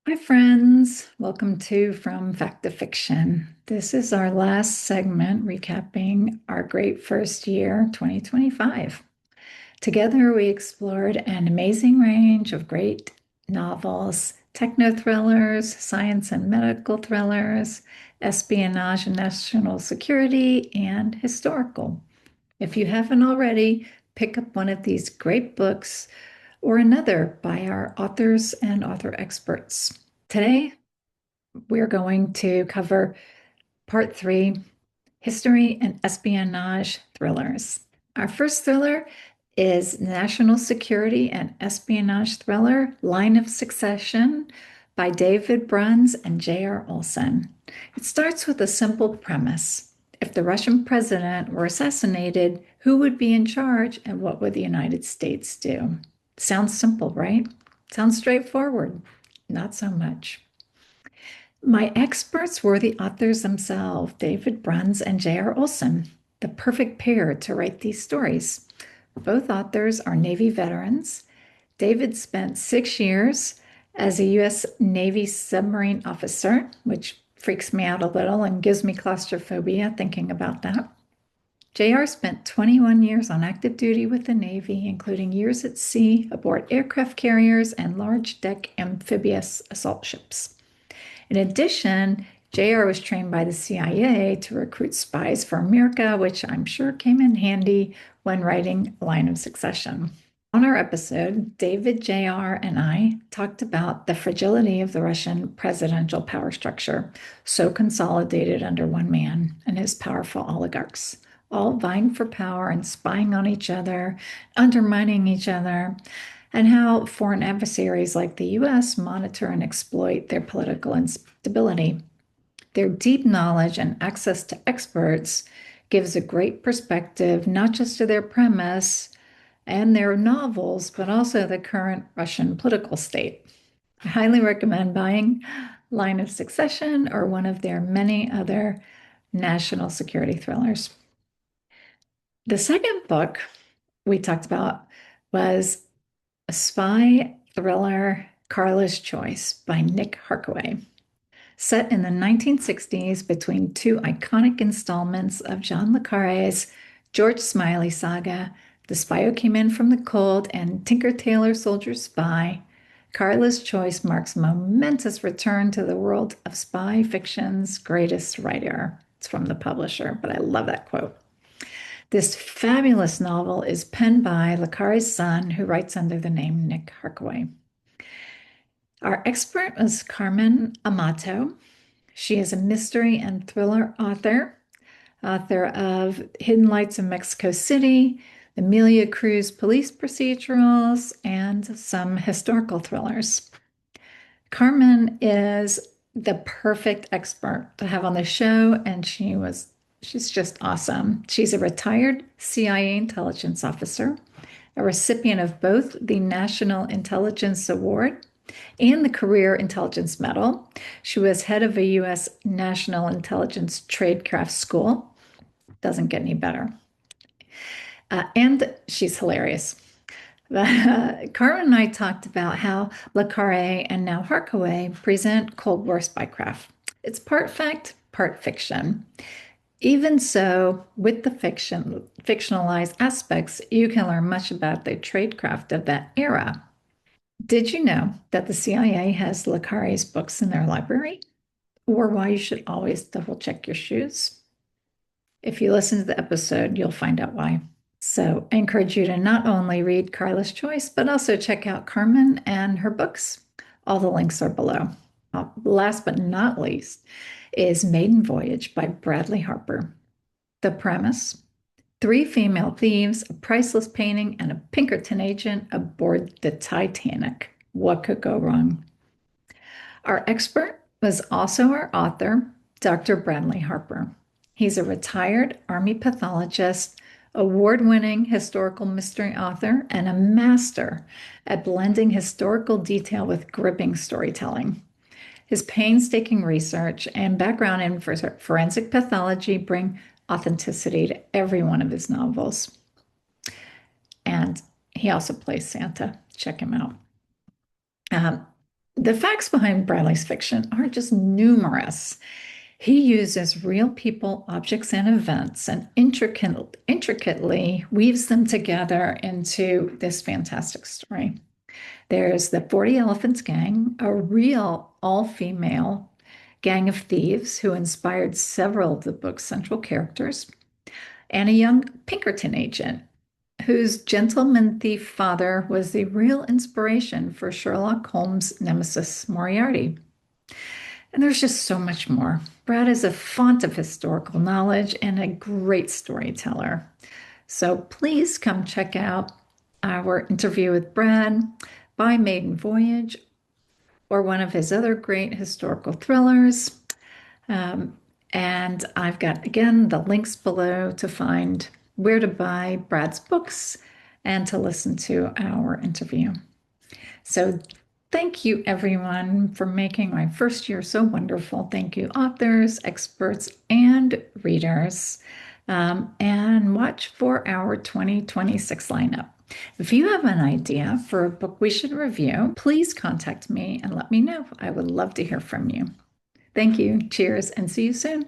Hi, friends. Welcome to From Fact to Fiction. This is our last segment recapping our great first year, 2025. Together, we explored an amazing range of great novels, techno thrillers, science and medical thrillers, espionage and national security, and historical. If you haven't already, pick up one of these great books or another by our authors and author experts. Today, we're going to cover part three, history and espionage thrillers. Our first thriller is national security and espionage thriller, Line of Succession by David Bruns and J.R. Olson. It starts with a simple premise. If the Russian president were assassinated, who would be in charge and what would the United States do? Sounds simple, right? Sounds straightforward. Not so much. My experts were the authors themselves, David Bruns and J.R. Olson, the perfect pair to write these stories. Both authors are Navy veterans. David spent 6 years as a U.S. Navy submarine officer, which freaks me out a little and gives me claustrophobia thinking about that. J.R. spent 21 years on active duty with the Navy, including years at sea aboard aircraft carriers and large deck amphibious assault ships. In addition, JR was trained by the CIA to recruit spies for America, which I'm sure came in handy when writing Line of Succession. On our episode, David, JR, and I talked about the fragility of the Russian presidential power structure, so consolidated under one man and his powerful oligarchs, all vying for power and spying on each other, undermining each other, and how foreign adversaries like the US monitor and exploit their political instability. Their deep knowledge and access to experts gives a great perspective, not just to their premise and their novels, but also the current Russian political state. I highly recommend buying Line of Succession or one of their many other national security thrillers. The second book we talked about was a spy thriller, Carla's Choice by Nick Harkaway. Set in the 1960s between two iconic installments of John le Carre's George Smiley saga, The Spy Who Came In from the Cold and Tinker Tailor Soldier Spy, Carla's Choice marks a momentous return to the world of spy fiction's greatest writer. It's from the publisher, but I love that quote. This fabulous novel is penned by le Carre's son, who writes under the name Nick Harkaway. Our expert was Carmen Amato. She is a mystery and thriller author of Hidden Lights in Mexico City, the Amelia Cruz police procedurals, and some historical thrillers. Carmen is the perfect expert to have on the show, and she's just awesome. She's a retired CIA intelligence officer, a recipient of both the National Intelligence Award and the Career Intelligence Medal. She was head of a U.S. National Intelligence Tradecraft School. Doesn't get any better. And she's hilarious. Carmen and I talked about how Le Carre and now Harkaway present Cold War spycraft. It's part fact, part fiction. Even so, with the fictionalized aspects, you can learn much about the tradecraft of that era. Did you know that the CIA has Le Carre's books in their library? Or why you should always double check your shoes? If you listen to the episode, you'll find out why. So I encourage you to not only read Carla's Choice, but also check out Carmen and her books. All the links are below. Last but not least is Maiden Voyage by Bradley Harper. The premise: three female thieves, a priceless painting, and a Pinkerton agent aboard the Titanic. What could go wrong? Our expert was also our author, Dr. Bradley Harper. He's a retired Army pathologist, award-winning historical mystery author, and a master at blending historical detail with gripping storytelling. His painstaking research and background in forensic pathology bring authenticity to every one of his novels. And he also plays Santa. Check him out. Um, The facts behind Bradley's fiction are just numerous. He uses real people, objects, and events and intricately weaves them together into this fantastic story. There's the 40 Elephants Gang, a real all female gang of thieves who inspired several of the book's central characters, and a young Pinkerton agent whose gentleman thief father was the real inspiration for Sherlock Holmes' nemesis Moriarty. And there's just so much more. Brad is a font of historical knowledge and a great storyteller. So please come check out our interview with Brad, By Maiden Voyage, or one of his other great historical thrillers. Um, and I've got, again, the links below to find where to buy Brad's books and to listen to our interview. So thank you, everyone, for making my first year so wonderful. Thank you, authors, experts, and readers. And watch for our 2026 lineup. If you have an idea for a book we should review, please contact me and let me know. I would love to hear from you. Thank you. Cheers, and see you soon.